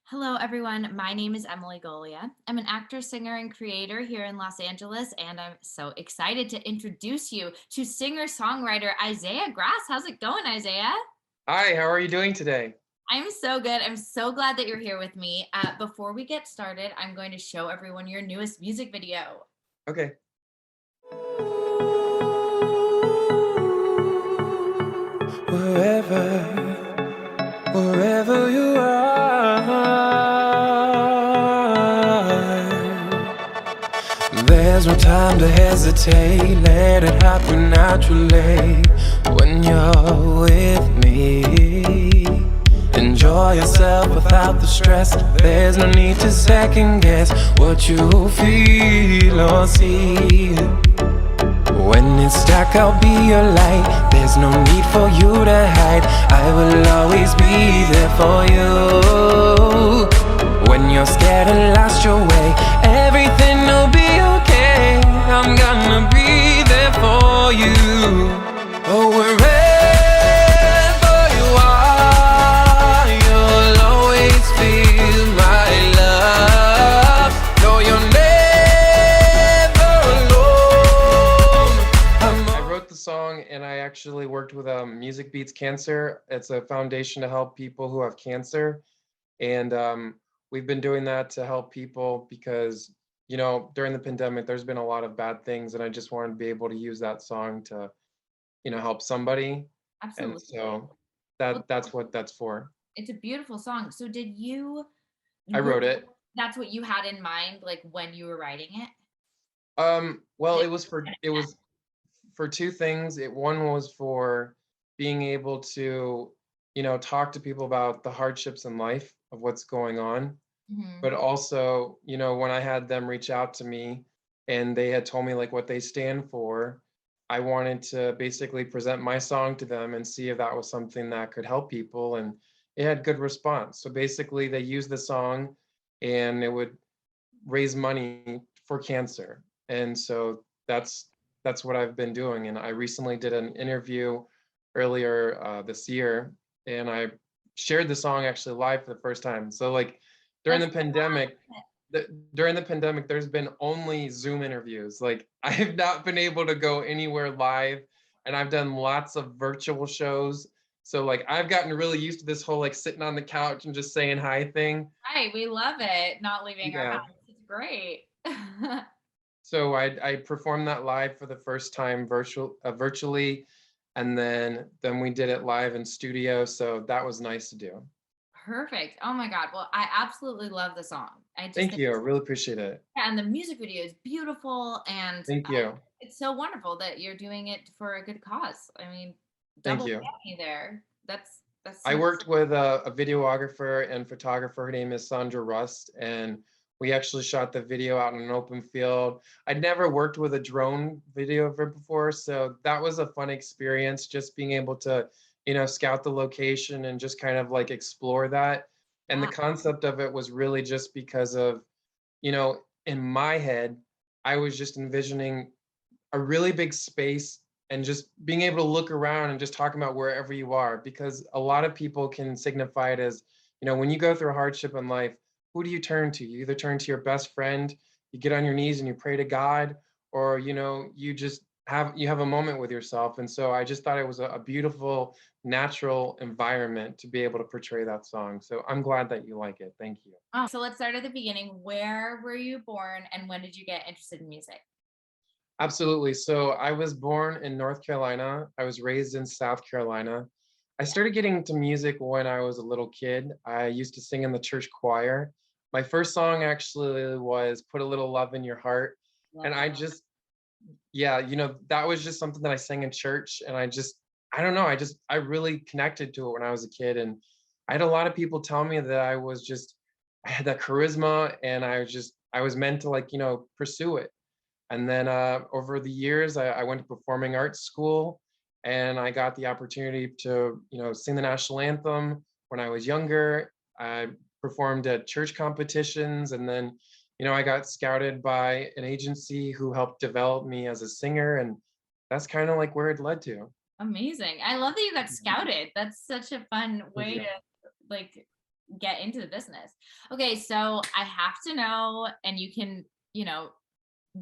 Hello, everyone. My name is Emily Golia. I'm an actor, singer, and creator here in Los Angeles, and I'm so excited to introduce you to singer-songwriter Isaiah Grass. How's it going, Isaiah? Hi, how are you doing today? I'm so good. I'm so glad that you're here with me. Before we get started, I'm going to show everyone your newest music video. Okay. Wherever, wherever you are, there's no time to hesitate. Let it happen naturally when you're with me. Enjoy yourself without the stress. There's no need to second guess what you feel or see. When it's dark, I'll be your light. There's no need for you to hide. I will always be there for you. When you're scared and lost your way, everything will be okay. I'm gonna be there for you. Oh, wherever you are, you'll always feel my love. No, you're never alone. I wrote the song and I actually worked with Music Beats Cancer. It's a foundation to help people who have cancer. And we've been doing that to help people because, during the pandemic, there's been a lot of bad things. And I just wanted to be able to use that song to, help somebody. And Absolutely. so Well, that's what that's for. it's a beautiful song. So did you, I were, wrote it. that's what you had in mind, like when you were writing it? Well, Did- it was for two things. One was for being able to, talk to people about the hardships in life of what's going on. Mhm. But also, when I had them reach out to me and they had told me like what they stand for, I wanted to basically present my song to them and see if that was something that could help people. And it had good response. So basically, they used the song and it would raise money for cancer. And so that's what I've been doing. And I recently did an interview earlier this year, and I shared the song actually live for the first time. So like during That's the pandemic, during the pandemic, there's been only Zoom interviews. Like I have not been able to go anywhere live, and I've done lots of virtual shows. So like I've gotten really used to this whole like sitting on the couch and just saying hi thing. right. We love it. Not leaving our Yeah. house. It's great. So I performed that live for the first time virtually, and then we did it live in studio. So that was nice to do. Perfect. Oh my God. Well, I absolutely love the song. I just Thank think, you. I really appreciate it. yeah, and the music video is beautiful, and Thank you. it's so wonderful that you're doing it for a good cause. I mean, Thank double you. whammy there. That's I so worked with a videographer and photographer. Her name is Sandra Rust, and we actually shot the video out in an open field. I'd never worked with a drone videographer before, so that was a fun experience, just being able to, scout the location and just kind of like explore that. And the yeah. concept of it was really just because of, in my head, I was just envisioning a really big space and just being able to look around and just talking about wherever you are, because a lot of people can signify it as, when you go through a hardship in life, who do you turn to? You either turn to your best friend, you get on your knees and you pray to God, or you just have a moment with yourself. And so I just thought it was a beautiful natural environment to be able to portray that song. So I'm glad that you like it. Thank you. Oh, so let's start at the beginning. Where were you born, and when did you get interested in music? Absolutely. So I was born in North Carolina. I was raised in South Carolina. I started getting into music when I was a little kid. I used to sing in the church choir. My first song actually was Put a Little Love in Your Heart. And Love I that. just, yeah, that was just something that I sang in church. And I don't know, I really connected to it when I was a kid. And I had a lot of people tell me that I had that charisma and I was meant to like, pursue it. And then over the years, I went to performing arts school, and I got the opportunity to, sing the national anthem when I was younger. I performed at church competitions, and then, I got scouted by an agency who helped develop me as a singer, and that's kind of like where it led to. Amazing. I love that you got Mhm. scouted. That's such a fun Thank way you. to like get into the business. Okay, so I have to know, and you can,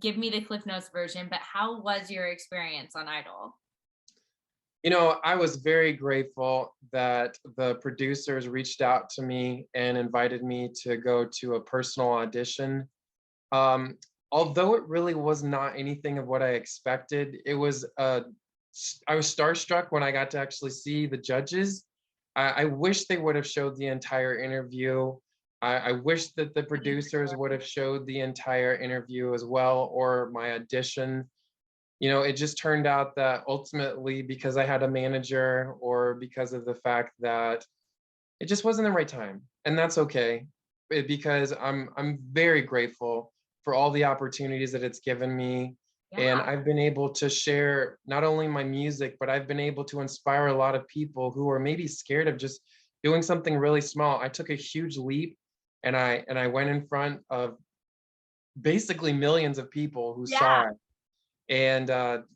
give me the Cliff Notes version, but how was your experience on Idol? I was very grateful that the producers reached out to me and invited me to go to a personal audition. Um, Although it really was not anything of what I expected, I was starstruck when I got to actually see the judges. I wish they would have showed the entire interview. I wish that the producers would have showed the entire interview as well, or my audition. It just turned out that ultimately, because I had a manager, or because of the fact that it just wasn't the right time, and that's okay, because I'm very grateful for all the opportunities that it's given me, and Yeah. I've been able to share not only my music, but I've been able to inspire a lot of people who are maybe scared of just doing something really small. I took a huge leap, and I went in front of basically millions of people who Yeah. saw it, and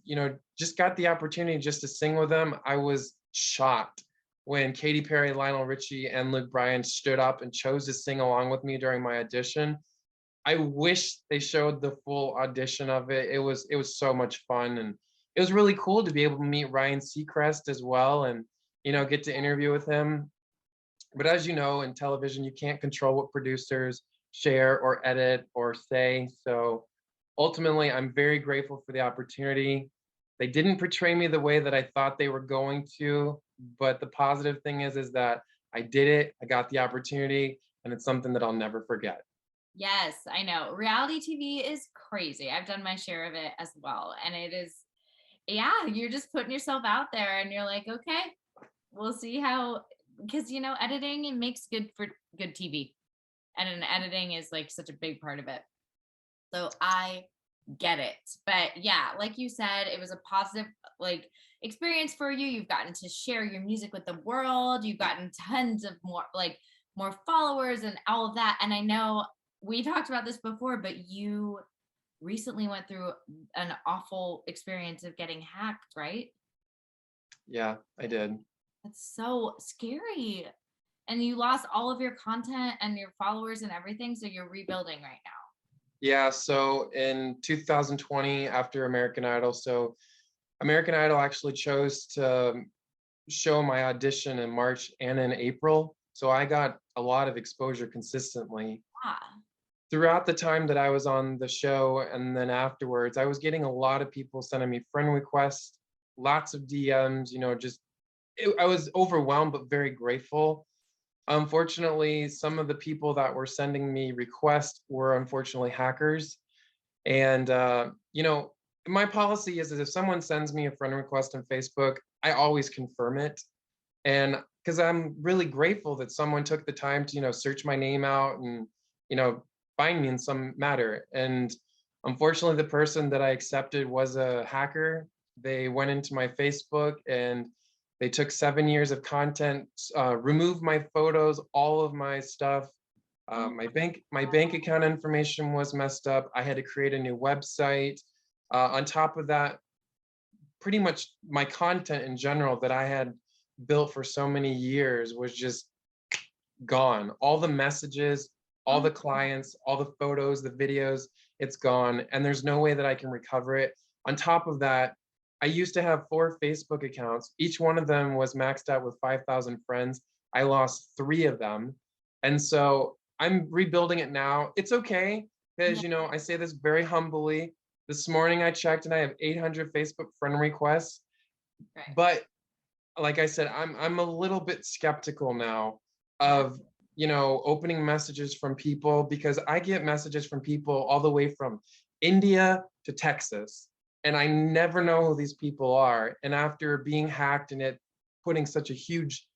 just got the opportunity just to sing with them. I was shocked when Katy Perry, Lionel Richie, and Luke Bryan stood up and chose to sing along with me during my audition. I wish they showed the full audition of it. It was so much fun, and it was really cool to be able to meet Ryan Seacrest as well, and get to interview with him. But as you know, in television, you can't control what producers share or edit or say. So ultimately, I'm very grateful for the opportunity. They didn't portray me the way that I thought they were going to, but the positive thing is that I did it. I got the opportunity, and it's something that I'll never forget. Yes, I know. Reality TV is crazy. I've done my share of it as well. And it is, yeah, you're just putting yourself out there and you're like, okay, we'll see how, because, editing, it makes good for good TV. And an editing is like such a big part of it. So I get it. But yeah, like you said, it was a positive like experience for you. You've gotten to share your music with the world. You've gotten tons of more followers and all of that. And I know we talked about this before, but you recently went through an awful experience of getting hacked, right? Yeah, I did. That's so scary. And you lost all of your content and your followers and everything. So you're rebuilding right now. Yeah, so in 2020, after American Idol, so American Idol actually chose to show my audition in March and in April. So I got a lot of exposure consistently. Ah, Throughout the time that I was on the show and then afterwards, I was getting a lot of people sending me friend requests, lots of DMs, I was overwhelmed but very grateful. Unfortunately, some of the people that were sending me requests were unfortunately hackers. And, my policy is that if someone sends me a friend request on Facebook, I always confirm it. And because I'm really grateful that someone took the time to, search my name out and, you know, find me in some matter. And unfortunately, the person that I accepted was a hacker. They went into my Facebook and they took 7 years of content, removed my photos, all of my stuff. oh My bank account information was messed up. I had to create a new website. On top of that, pretty much my content in general that I had built for so many years was just gone. All the messages, all oh the clients, all the photos, the videos, it's gone. And there's no way that I can recover it. On top of that, I used to have 4 Facebook accounts. Each one of them was maxed out with 5,000 friends. I lost 3 of them. And so I'm rebuilding it now. It's okay yeah, because, I say this very humbly. This morning I checked and I have 800 Facebook friend requests. right. But like I said, I'm a little bit skeptical now Yeah. of opening messages from people, because I get messages from people all the way from India to Texas, and I never know who these people are. And after being hacked and it putting such a huge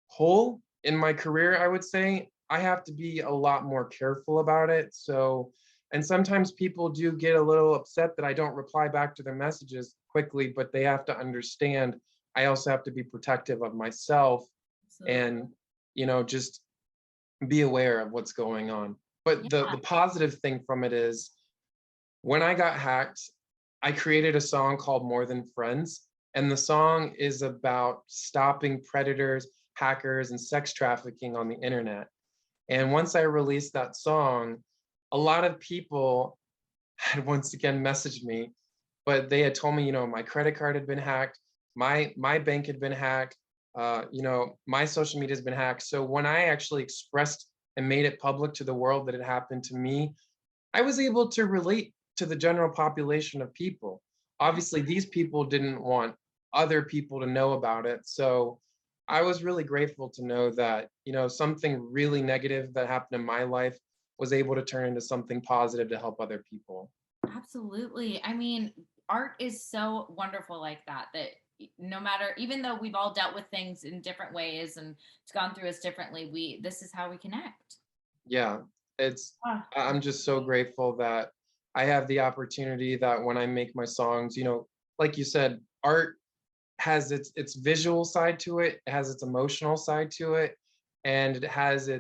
hole in my career, I would say I have to be a lot more careful about it. So, and sometimes people do get a little upset that I don't reply back to their messages quickly, but they have to understand I also have to be protective of myself Absolutely. and, just be aware of what's going on. But the positive thing from it is when I got hacked, I created a song called More Than Friends. And the song is about stopping predators, hackers and sex trafficking on the internet. And once I released that song, a lot of people had once again messaged me, but they had told me, my credit card had been hacked, my bank had been hacked, my social media has been hacked. So when I actually expressed and made it public to the world that it happened to me, I was able to relate to the general population of people. Obviously, these people didn't want other people to know about it. So I was really grateful to know that, something really negative that happened in my life was able to turn into something positive to help other people. Absolutely. I mean, art is so wonderful like that, that no matter, even though we've all dealt with things in different ways and it's gone through us differently, this is how we connect. Yeah, Ah, I'm just so grateful that I have the opportunity that when I make my songs, like you said, art has its visual side to it, it has its emotional side to it, and it has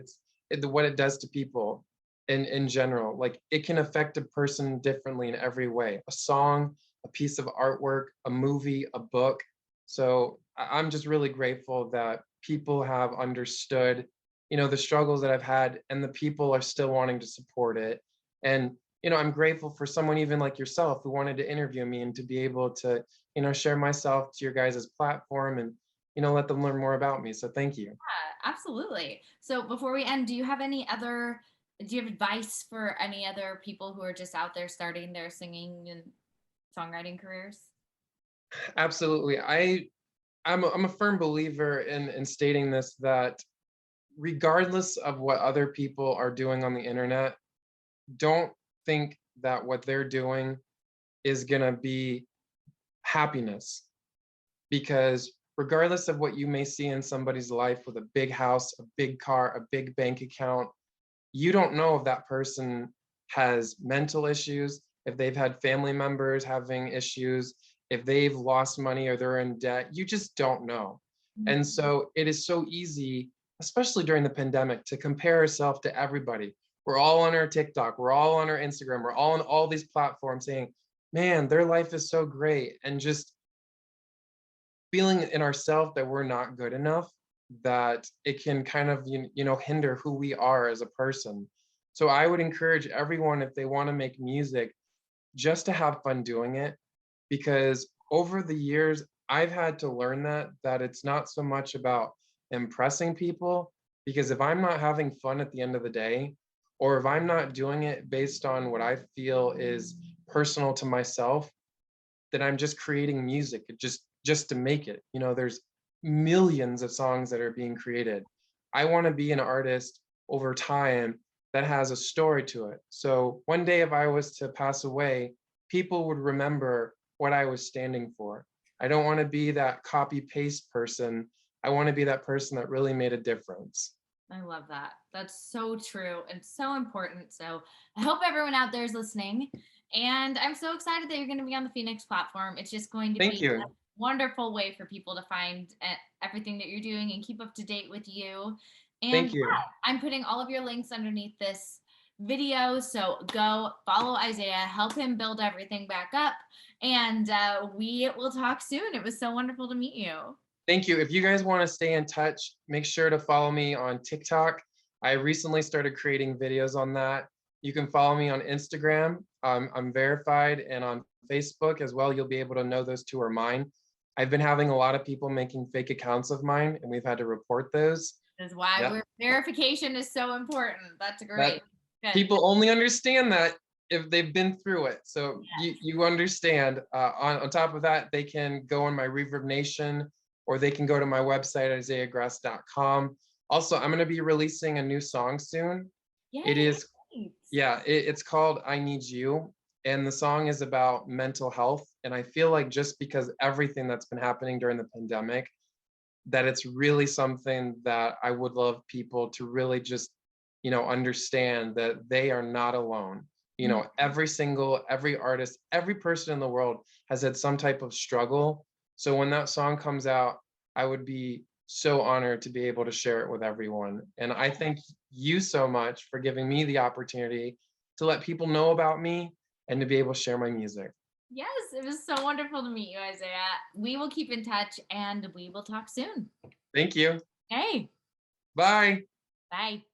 what it does to people in general. Like it can affect a person differently in every way. A song, a piece of artwork, a movie, a book. So I'm just really grateful that people have understood, the struggles that I've had, and the people are still wanting to support it. And I'm grateful for someone even like yourself who wanted to interview me and to be able to share myself to your guys' platform and, let them learn more about me. So thank you. yeah, absolutely. So before we end, do you have advice for any other people who are just out there starting their singing and songwriting careers? Absolutely. I'm a firm believer in stating this, that regardless of what other people are doing on the internet, don't think that what they're doing is going to be happiness, because regardless of what you may see in somebody's life with a big house, a big car, a big bank account, you don't know if that person has mental issues, if they've had family members having issues, if they've lost money or they're in debt. You just don't know. And so it is so easy, especially during the pandemic, to compare ourselves to everybody. We're all on our TikTok, we're all on our Instagram, we're all on all these platforms saying, man, their life is so great. And just feeling in ourselves that we're not good enough, that it can kind of hinder who we are as a person. So I would encourage everyone, if they want to make music, just to have fun doing it, because over the years I've had to learn that it's not so much about impressing people, because if I'm not having fun at the end of the day, or if I'm not doing it based on what I feel is personal to myself, that I'm just creating music just to make it. There's millions of songs that are being created. I want to be an artist over time that has a story to it. So one day if I was to pass away, people would remember what I was standing for. I don't want to be that copy paste person. I want to be that person that really made a difference. I love that. That's so true and so important. So I hope everyone out there is listening. And I'm so excited that you're going to be on the Phoenix platform. It's just going to Thank be a you. wonderful way for people to find everything that you're doing and keep up to date with you. And Thank yeah, you. I'm putting all of your links underneath this video. So go follow Isaiah, help him build everything back up. And we will talk soon. It was so wonderful to meet you. Thank you. If you guys want to stay in touch, make sure to follow me on TikTok. I recently started creating videos on that. You can follow me on Instagram. I'm verified, and on Facebook as well. You'll be able to know those two are mine. I've been having a lot of people making fake accounts of mine, and we've had to report those. That's why Yep. verification is so important. That's That great. Good. people only understand that if they've been through it. So you understand. On top of that, they can go on my Reverb Nation, or they can go to my website, isaiahgrass.com. Also, I'm going to be releasing a new song soon. Yay, It is, thanks. yeah, it's called I Need You. And the song is about mental health. And I feel like just because everything that's been happening during the pandemic, that it's really something that I would love people to really just, understand that they are not alone. Every artist, every person in the world has had some type of struggle. So when that song comes out, I would be so honored to be able to share it with everyone. And I thank you so much for giving me the opportunity to let people know about me and to be able to share my music. Yes, it was so wonderful to meet you, Isaiah. We will keep in touch and we will talk soon. Thank you. Hey, Bye. bye.